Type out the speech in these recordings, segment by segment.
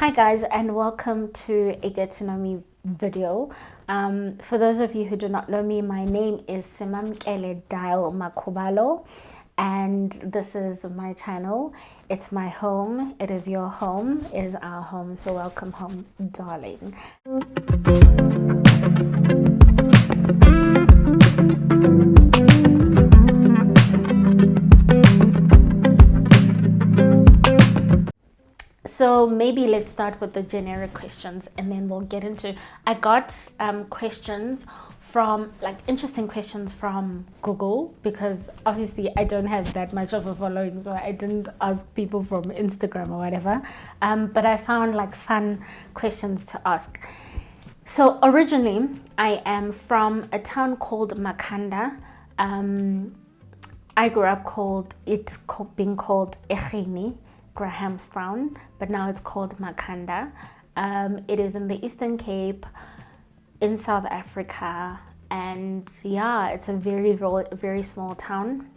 Hi guys, and welcome to a get to know me video. For those of you who do not know me, my name is Simamkele Dial-Makhubalo, and this is my channel. It's my home, it is your home, it is our home, so welcome home, darling. So maybe let's start with the generic questions and then we'll get into, I got questions from, like, interesting questions from Google, because obviously I don't have that much of a following, so I didn't ask people from Instagram or whatever, but I found like fun questions to ask. So originally I am from a town called Makhanda. I grew up being called Echini, Grahamstown, but now it's called Makhanda. It is in the Eastern Cape in South Africa, and yeah, it's a very small town,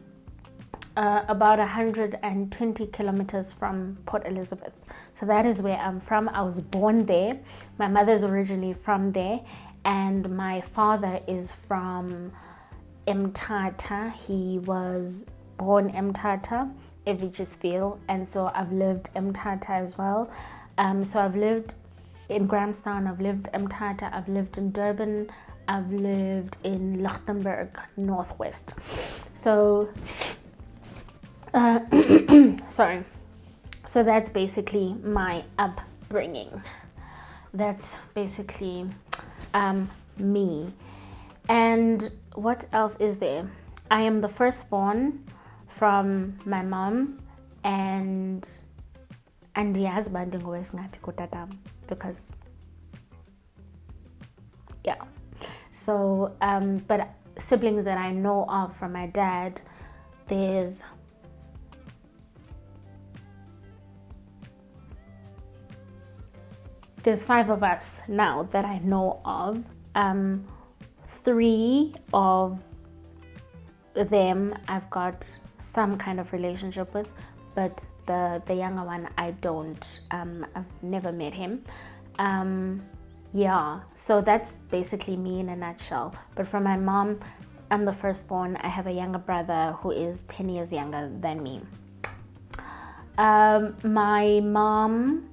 about 120 kilometers from Port Elizabeth. So that is where I'm from. I was born there. My mother's originally from there, and my father is from Mthatha. He was born Mthatha, Evichesville, and so I've lived Mthatha as well. So I've lived in Grahamstown, I've lived Mthatha, I've lived in Durban, I've lived in Lichtenburg, Northwest. So, sorry. So that's basically my upbringing. That's basically me. And what else is there? I am the firstborn from my mom, and yes, because yeah. So but siblings that I know of from my dad, there's five of us now that I know of. Three of them I've got some kind of relationship with, but the younger one I don't. I've never met him. Yeah, so that's basically me in a nutshell. But from my mom, I'm the firstborn. I have a younger brother who is 10 years younger than me. My mom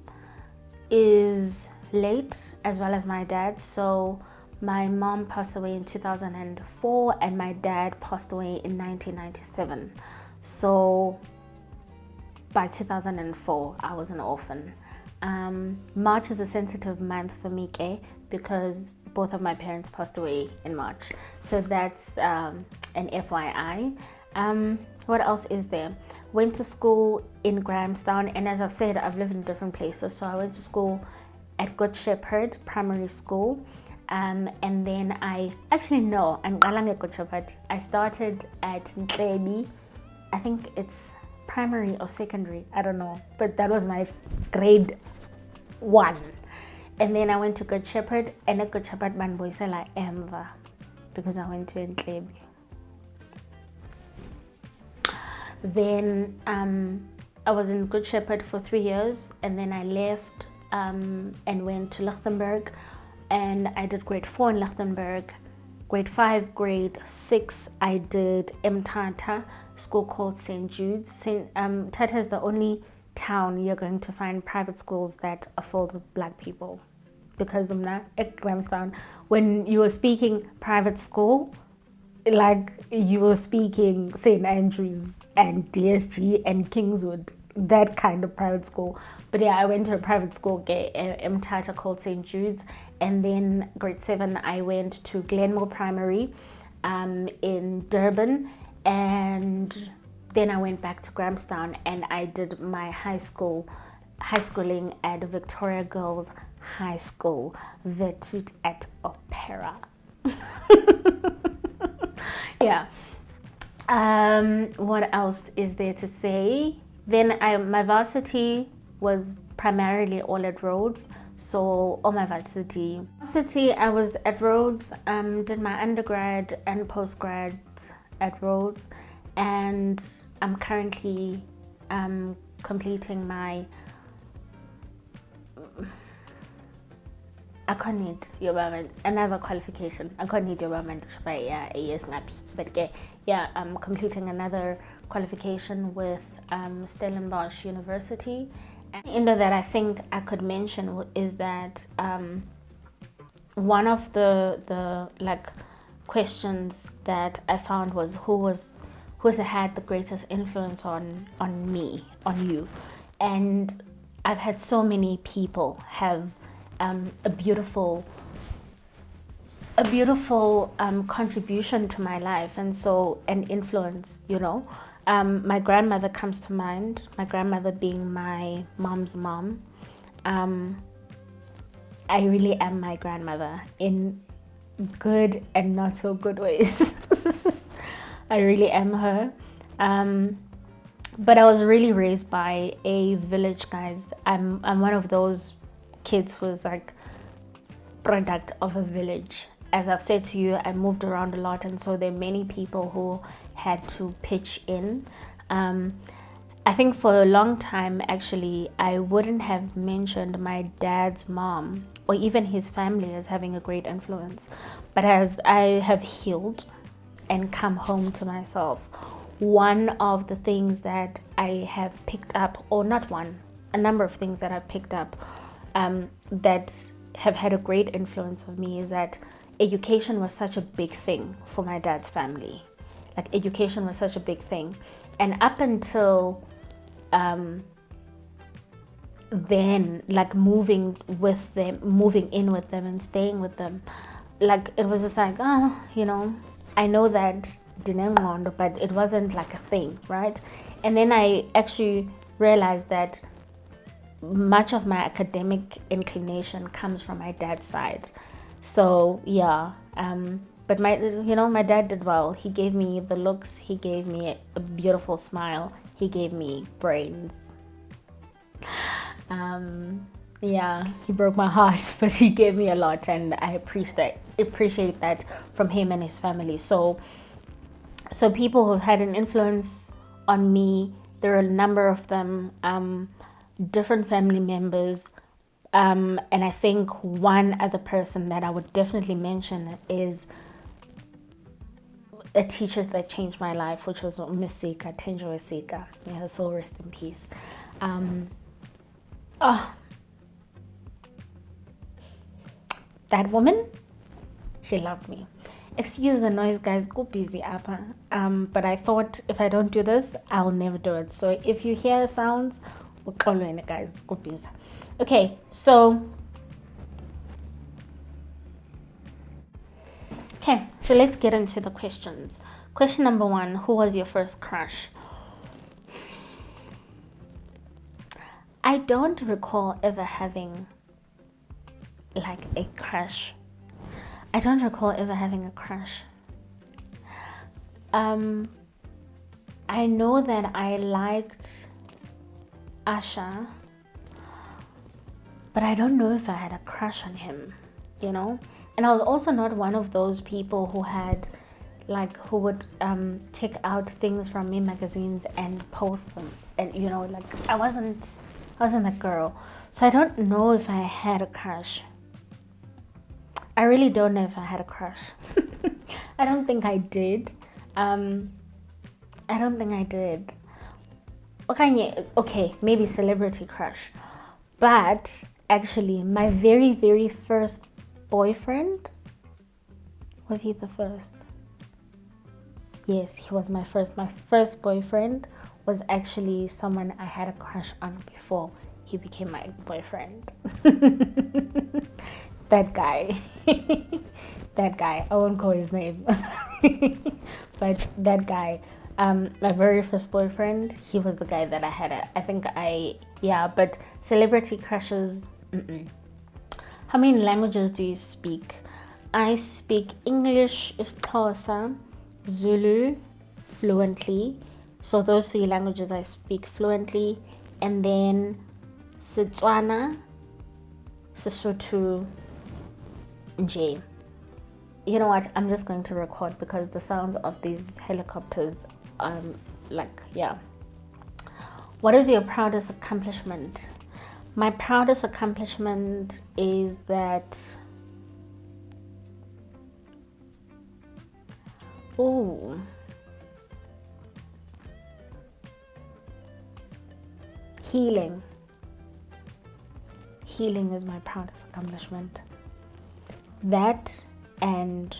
is late, as well as my dad. So my mom passed away in 2004 and my dad passed away in 1997. So by 2004, I was an orphan. March is a sensitive month for me, because both of my parents passed away in March. So that's an FYI. What else is there? Went to school in Grahamstown, and as I've said, I've lived in different places. So I went to school at Good Shepherd Primary School. And then I started at Ntlebi. I think it's primary or secondary, I don't know, but that was my grade 1. And then I went to Good Shepherd, and at Good Shepherd Banboisela Emva, because I went to Ntlebi. Then I was in Good Shepherd for 3 years, and then I left and went to Lichtenburg. And I did grade 4 in Lichtenburg. Grade 5, grade 6, I did Mthatha, school called St. Jude's. Mthatha is the only town you're going to find private schools that are filled with black people. Because at Grahamstown, when you were speaking private school, like you were speaking St. Andrews and DSG and Kingswood, that kind of private school. But yeah, I went to a private school Mthatha called St. Jude's, and then grade 7 I went to Glenmore Primary in Durban, and then I went back to Grahamstown and I did my high schooling at Victoria Girls High School, Vetut at Opera. Yeah. What else is there to say? Then my varsity was primarily all at Rhodes. So all my varsity, I was at Rhodes, did my undergrad and postgrad at Rhodes, and I'm currently completing my I can't need your another qualification. I can't need your by a year's nappy. But yeah, I'm completing another qualification with Stellenbosch University. And that I think I could mention is that one of the like questions that I found was who has had the greatest influence on me, on you. And I've had so many people have a beautiful contribution to my life, and so an influence, you know. My grandmother comes to mind, my grandmother being my mom's mom. I really am my grandmother in good and not so good ways. I really am her. But I was really raised by a village, guys. I'm one of those kids who's like product of a village. As I've said to you, I moved around a lot, and so there are many people who had to pitch in. I think for a long time, actually, I wouldn't have mentioned my dad's mom or even his family as having a great influence. But as I have healed and come home to myself, one of the things that I have picked up, or not one, a number of things that I've picked up that have had a great influence on me is that education was such a big thing for my dad's family. Like, education was such a big thing. And up until then, like moving in with them and staying with them, like it was just like, you know, I know that dinengondo, but it wasn't like a thing, right? And then I actually realized that much of my academic inclination comes from my dad's side. So yeah, but my dad did well. He gave me the looks, he gave me a beautiful smile, he gave me brains. Yeah, he broke my heart, but he gave me a lot, and I appreciate that from him and his family. So people who had an influence on me, there are a number of them, different family members, and I think one other person that I would definitely mention is a teacher that changed my life, which was Miss Sika, Tenjo Sika. May her soul rest in peace. That woman, she loved me. Excuse the noise, guys, go busy appa. But I thought if I don't do this, I'll never do it. So if you hear sounds, guys, go busy. Okay, so let's get into the questions. Question number 1, who was your first crush? I don't recall ever having like a crush. I don't recall ever having a crush. I know that I liked Asha, but I don't know if I had a crush on him, you know? And I was also not one of those people who would take out things from me magazines and post them. And, you know, like I wasn't that girl. So I don't know if I had a crush. I really don't know if I had a crush. I don't think I did. Okay, maybe celebrity crush. But actually, my very, very first boyfriend, was he the first? Yes, he was my first. My first boyfriend was actually someone I had a crush on before he became my boyfriend. That guy. That guy. I won't call his name. But that guy, my very first boyfriend, he was the guy that I had. But celebrity crushes, How many languages do you speak? I speak English, Xhosa, Zulu fluently. So those 3 languages I speak fluently. And then Setswana, Sesotho, Nje. You know what? I'm just going to record because the sounds of these helicopters, What is your proudest accomplishment? My proudest accomplishment is that, oh, healing. Healing is my proudest accomplishment. That and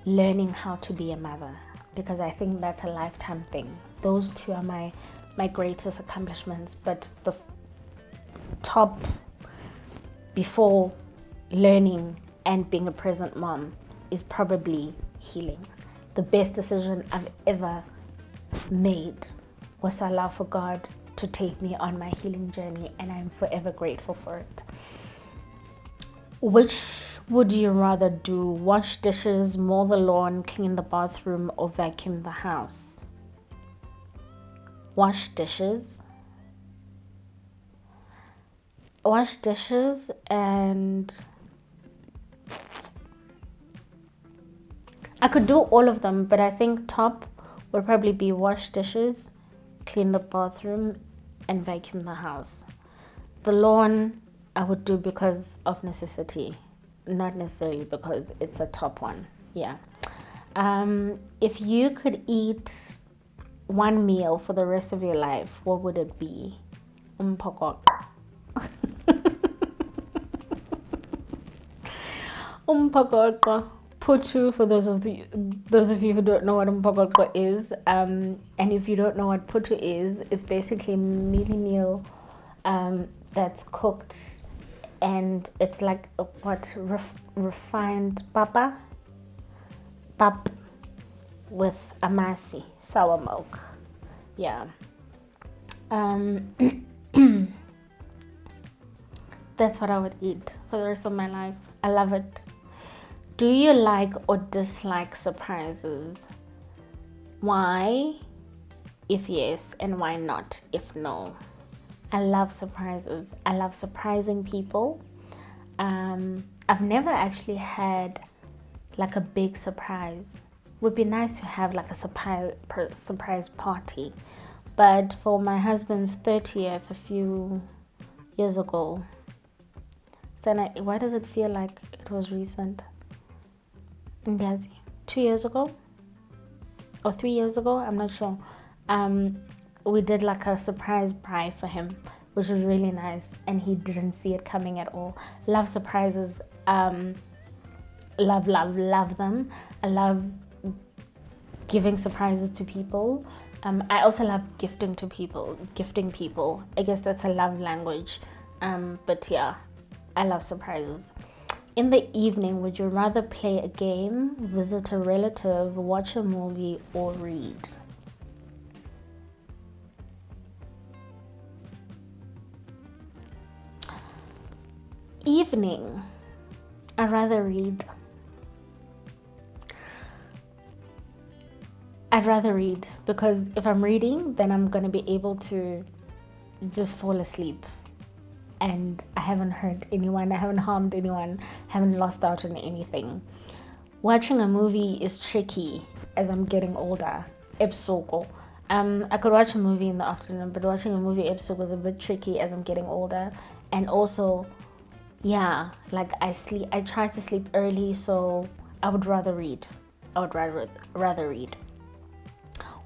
learning how to be a mother, because I think that's a lifetime thing. Those two are my greatest accomplishments, but the top before learning and being a present mom is probably healing. The best decision I've ever made was to allow for God to take me on my healing journey, and I'm forever grateful for it. Which would you rather do? Wash dishes, mow the lawn, clean the bathroom, or vacuum the house? Wash dishes. Wash dishes, and I could do all of them, but I think top would probably be wash dishes, clean the bathroom, and vacuum the house. The lawn I would do because of necessity, not necessarily because it's a top one. Yeah. If you could eat one meal for the rest of your life, what would it be? Umpokok. Umpokok. Putu, for those of you who don't know what umpokoko is, and if you don't know what putu is, it's basically a mealy meal that's cooked, and it's like refined pap with amasi, sour milk. Yeah. That's what I would eat for the rest of my life. I love it. Do you like or dislike surprises? Why, if yes, and why not, if no? I love surprises. I love surprising people. I've never actually had like a big surprise. Would be nice to have like a surprise party. But for my husband's 30th a few years ago, why does it feel like it was recent? 2 years ago or 3 years ago, I'm not sure. We did like a surprise braai for him, which was really nice, and he didn't see it coming at all. Love surprises. Love them. I love giving surprises to people. I also love gifting people. I guess that's a love language. But yeah, I love surprises. In the evening, would you rather play a game, visit a relative, watch a movie, or read? Evening, I'd rather read. Because if I'm reading, then I'm going to be able to just fall asleep. And I haven't hurt anyone, I haven't harmed anyone, haven't lost out on anything. Watching a movie is tricky as I'm getting older. Ebusuku. I could watch a movie in the afternoon, but watching a movie ebusuku is a bit tricky as I'm getting older. And also, yeah, like I try to sleep early, so I would rather read. Rather read.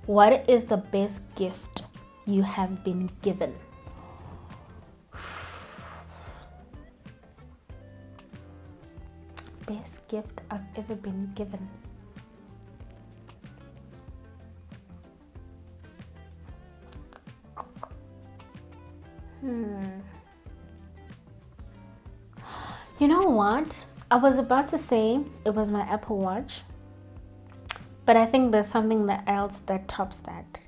What is the best gift you have been given? Best gift I've ever been given. You know what? I was about to say it was my Apple Watch, but I think there's something else that tops that.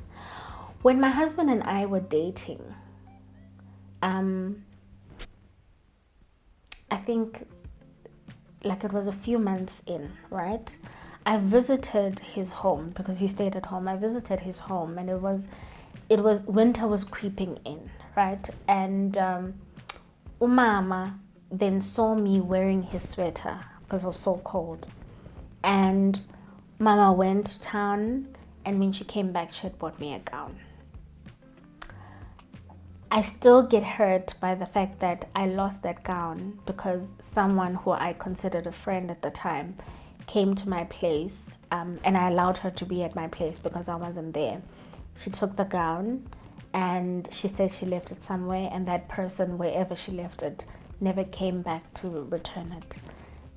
When my husband and I were dating, I think like it was a few months in, right? I visited his home because he stayed at home. I visited his home, and it was winter was creeping in, right? And umama then saw me wearing his sweater because it was so cold. And mama went to town, and when she came back, she had bought me a gown. I still get hurt by the fact that I lost that gown because someone who I considered a friend at the time came to my place, and I allowed her to be at my place because I wasn't there. She took the gown and she said she left it somewhere, and that person, wherever she left it, never came back to return it.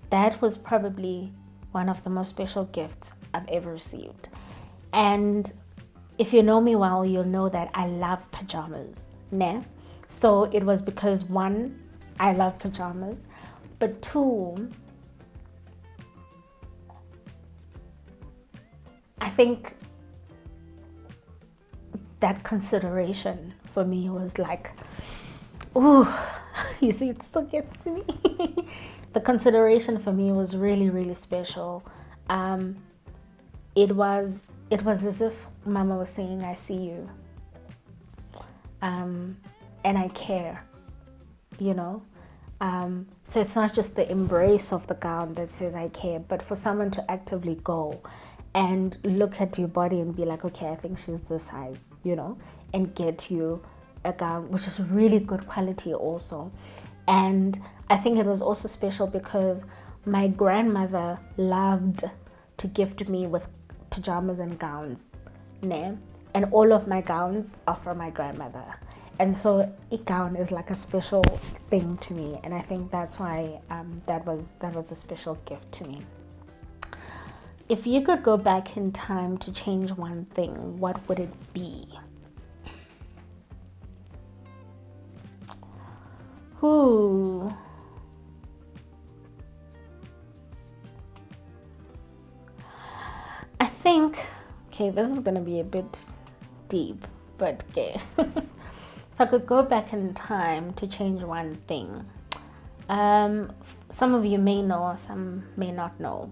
That was probably one of the most special gifts I've ever received. And if you know me well, you'll know that I love pajamas. Nah? So it was because, one, I love pajamas, but two, I think that consideration for me was like, ooh, you see, it still gets me. The consideration for me was really, really special. It was as if Mama was saying, I see you. And I care, you know. So it's not just the embrace of the gown that says I care, but for someone to actively go and look at your body and be like, okay, I think she's this size, you know, and get you a gown, which is really good quality also. And I think it was also special because my grandmother loved to gift me with pajamas and gowns, né? And all of my gowns are from my grandmother. And so a gown is like a special thing to me, and I think that's why that was a special gift to me. If you could go back in time to change one thing, what would it be? Ooh. I think, okay, this is going to be a bit deep, but okay. If I could go back in time to change one thing, some of you may know, some may not know.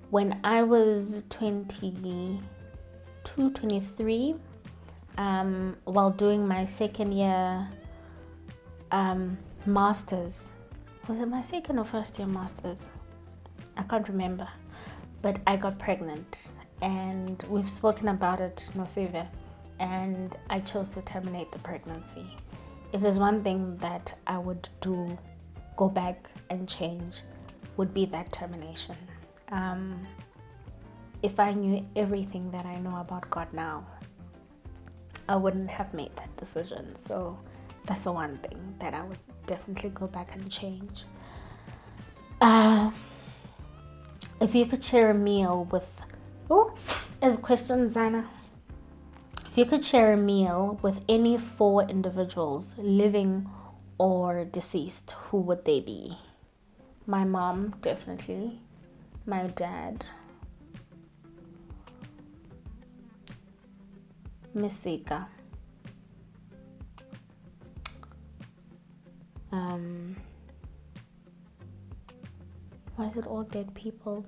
When I was 22, 23, while doing my second year master's, was it my second or first year master's? I can't remember, but I got pregnant, and we've spoken about it, Nosive, and I chose to terminate the pregnancy. If there's one thing that I would go back and change, would be that termination. If I knew everything that I know about God now, I wouldn't have made that decision. So that's the one thing that I would definitely go back and change. If you could share a meal with, as question, Zana. If you could share a meal with any 4 individuals, living or deceased, who would they be? My mom, definitely. My dad. Miss Sika. Why is it all dead people?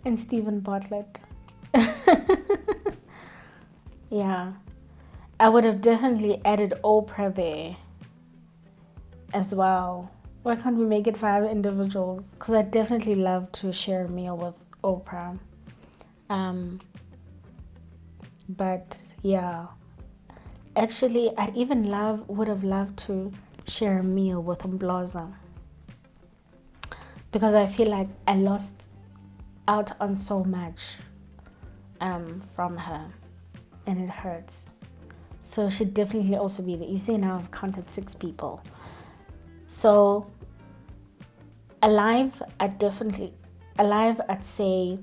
And Stephen Bartlett. Yeah. I would have definitely added Oprah there as well. Why can't we make it 5 individuals? Because I definitely love to share a meal with Oprah. But yeah. Actually, I even would have loved to share a meal with Mbloza. Because I feel like I lost out on so much from her. And it hurts. So she'd definitely also be there. You see, now I've counted 6 people. So alive, I'd say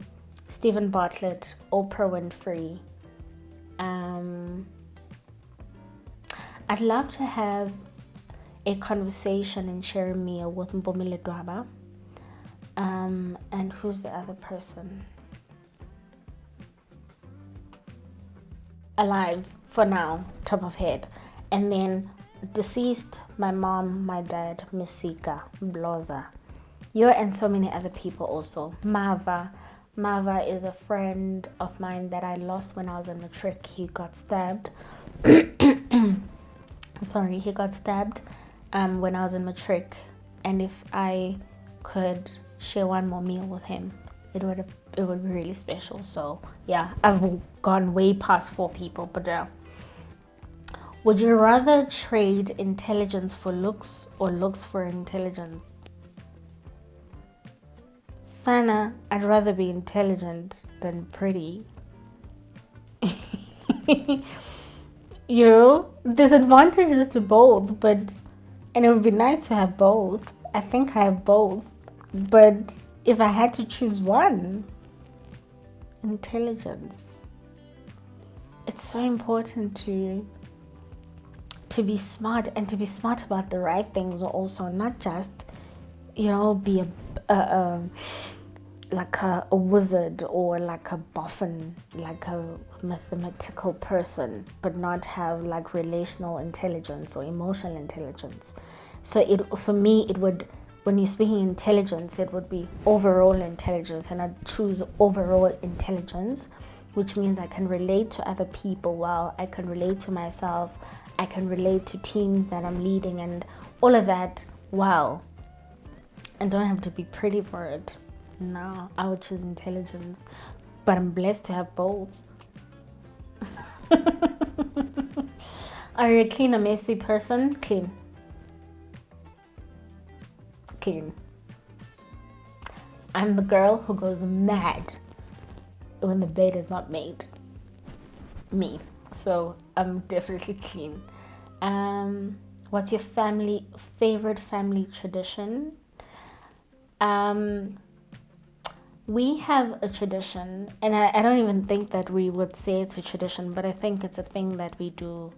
Stephen Bartlett, Oprah Winfrey. I'd love to have a conversation and share a meal with Mpomile Dwaba. And who's the other person? Alive for now, top of head. And then deceased, my mom, my dad, Miss Sika, Mbloza. And so many other people also. Mava is a friend of mine that I lost when I was in matric. He got stabbed. He got stabbed when I was in matric. And if I could share one more meal with him, it would be really special. So yeah, I've gone way past 4 people, but Would you rather trade intelligence for looks or looks for intelligence? Sana, I'd rather be intelligent than pretty. There's advantages to both, and it would be nice to have both. I think I have both, but if I had to choose one, intelligence. It's so important to be smart, and to be smart about the right things also, not just be like a wizard or like a boffin, like a mathematical person, but not have like relational intelligence or emotional intelligence. So for me it would, when you're speaking intelligence, it would be overall intelligence, and I'd choose overall intelligence, which means I can relate to other people well, I can relate to myself, I can relate to teams that I'm leading and all of that well, and don't have to be pretty for it. No, I would choose intelligence, but I'm blessed to have both. Are you a clean or messy person? Clean. Clean. I'm the girl who goes mad when the bed is not made. Me. So I'm definitely clean. What's your favorite family tradition? We have a tradition, and I don't even think that we would say it's a tradition, but I think it's a thing that we do.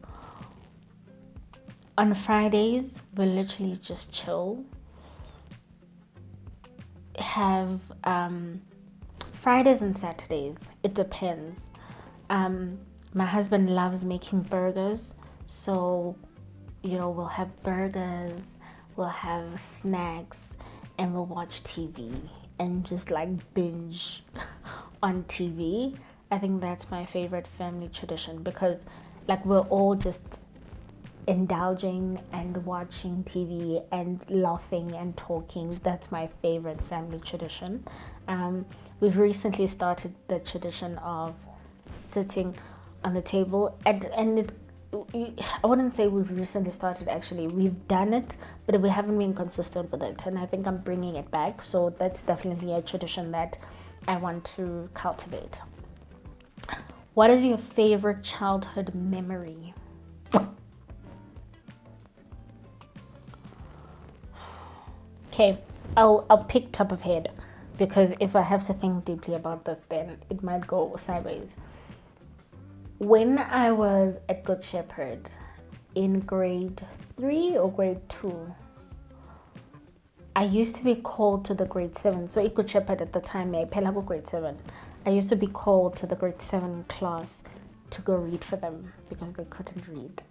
On Fridays, we literally just chill. Have Fridays and Saturdays, it depends. My husband loves making burgers, so we'll have burgers, we'll have snacks, and we'll watch TV and just like binge on TV. I think that's my favorite family tradition, because like we're all just indulging and watching TV and laughing and talking. That's my favorite family tradition. We've recently started the tradition of sitting on the table, and I wouldn't say we've recently started, actually we've done it, but we haven't been consistent with it, and I think I'm bringing it back. So that's definitely a tradition that I want to cultivate. What is your favorite childhood memory? Okay, I'll pick top of head, because if I have to think deeply about this, then it might go sideways. When I was at Good Shepherd in grade 3 or grade 2, I used to be called to the grade 7. So at Good Shepherd at the time, I pelago grade 7. I used to be called to the grade 7 class to go read for them because they couldn't read.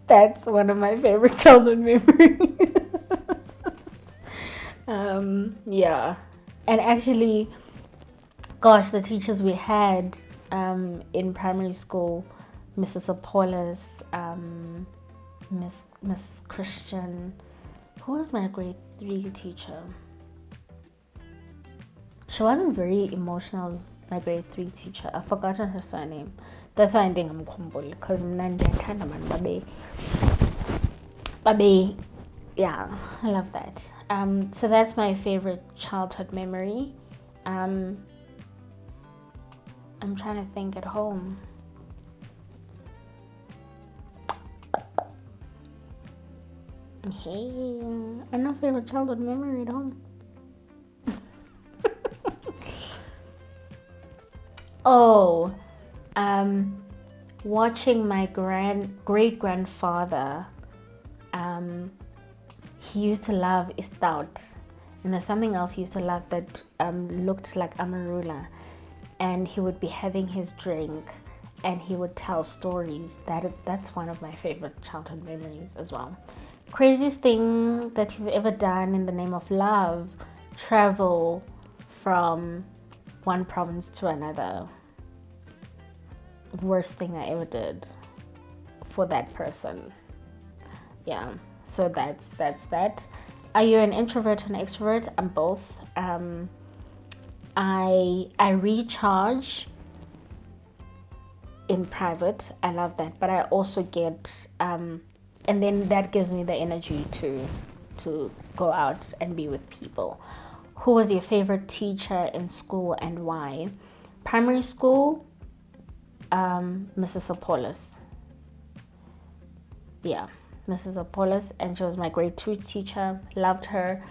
That's one of my favorite childhood memories. Yeah. And actually, gosh, the teachers we had in primary school, Mrs. Apollos, Mrs. Christian, who was my grade 3 teacher? She wasn't very emotional, my grade 3 teacher. I've forgotten her surname. That's why I think I'm kumbull, because babe. Yeah, I love that. So that's my favorite childhood memory. I'm trying to think at home. Hey, I know favorite childhood memory at home. Oh, watching my great grandfather. He used to love stout, and there's something else he used to love that looked like amarula, and he would be having his drink and he would tell stories. That's one of my favorite childhood memories as well. Craziest thing that you've ever done in the name of love? Travel from one province to another. Worst thing I ever did for that person. Yeah, so that's that. Are you an introvert or an extrovert? I'm both. I recharge in private. I love that, but I also get and then that gives me the energy to go out and be with people. Who was your favorite teacher in school and why? Primary school, Mrs. Apollos. Yeah, Mrs. Apollos, and she was my grade 2 teacher. Loved her.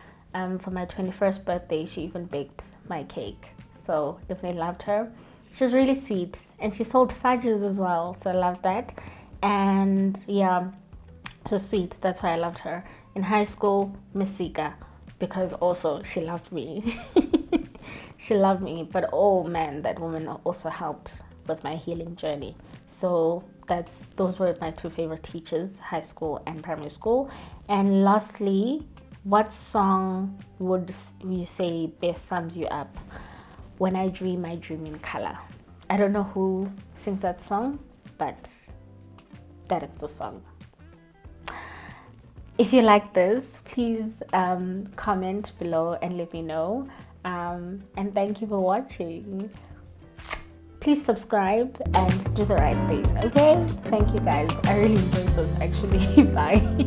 For my 21st birthday, she even baked my cake, so definitely loved her. She was really sweet, and she sold fudges as well, so I loved that. And yeah, so sweet, that's why I loved her. In high school, Miss Sika, because also she loved me. She loved me, but oh man, that woman also helped with my healing journey. So those were my 2 favorite teachers, high school and primary school. And lastly, what song would you say best sums you up? When I dream in color. I don't know who sings that song, but that is the song. If you like this, please comment below and let me know. And thank you for watching. Please subscribe and do the right thing, okay? Thank you guys. I really enjoyed this actually. Bye.